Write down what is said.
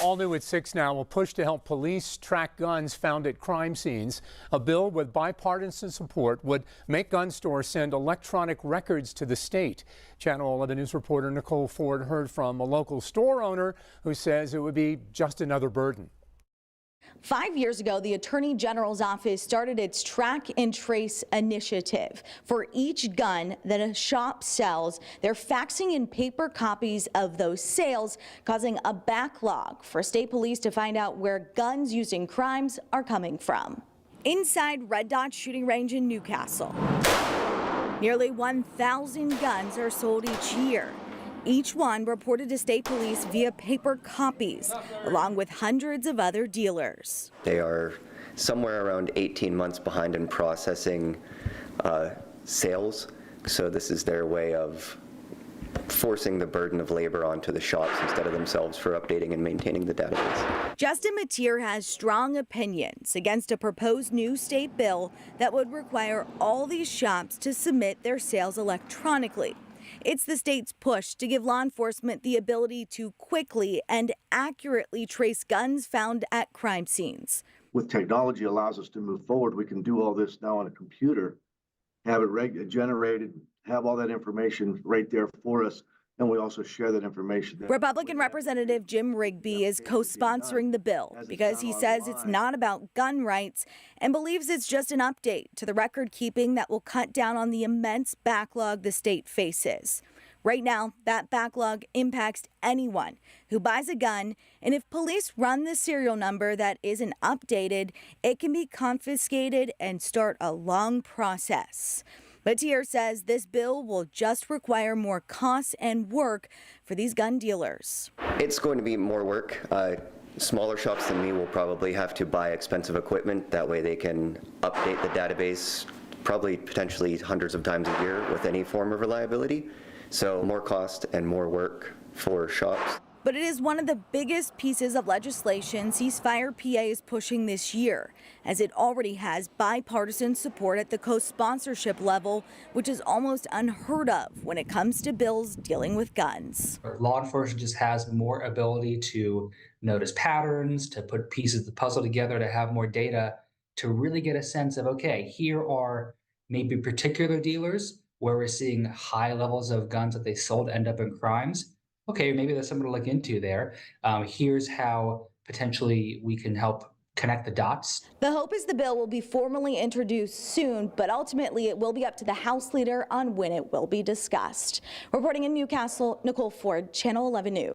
All new at 6 now, a push to help police track guns found at crime scenes. A bill with bipartisan support would make gun stores send electronic records to the state. Channel 11 News reporter Nicole Ford heard from a local store owner who says it would be just another burden. 5 years ago, the Attorney General's office started its Track and Trace initiative. For each gun that a shop sells, they're faxing in paper copies of those sales, causing a backlog for state police to find out where guns used in crimes are coming from. Inside Red Dot Shooting Range in Newcastle, nearly 1,000 guns are sold each year. Each one reported to state police via paper copies, along with hundreds of other dealers. They are somewhere around 18 months behind in processing sales, so this is their way of forcing the burden of labor onto the shops instead of themselves for updating and maintaining the database. Justin Mateer has strong opinions against a proposed new state bill that would require all these shops to submit their sales electronically. It's the state's push to give law enforcement the ability to quickly and accurately trace guns found at crime scenes. With technology allows us to move forward. We can do all this now on a computer, have it generated, have all that information right there for us, and we also share that information. Republican Representative Jim Rigby is co-sponsoring the bill because he says it's not about gun rights and believes it's just an update to the record keeping that will cut down on the immense backlog the state faces. Right now, that backlog impacts anyone who buys a gun, and if police run the serial number that isn't updated, it can be confiscated and start a long process. Mateer says this bill will just require more costs and work for these gun dealers. It's going to be more work. Smaller shops than me will probably have to buy expensive equipment. That way they can update the database probably potentially hundreds of times a year with any form of reliability. So more cost and more work for shops. But it is one of the biggest pieces of legislation Ceasefire PA is pushing this year, as it already has bipartisan support at the co-sponsorship level, which is almost unheard of when it comes to bills dealing with guns. Law enforcement just has more ability to notice patterns, to put pieces of the puzzle together, to have more data, to really get a sense of, okay, here are maybe particular dealers where we're seeing high levels of guns that they sold end up in crimes. Okay, maybe there's something to look into there. Here's how potentially we can help connect the dots. The hope is the bill will be formally introduced soon, but ultimately it will be up to the House leader on when it will be discussed. Reporting in Newcastle, Nicole Ford, Channel 11 News.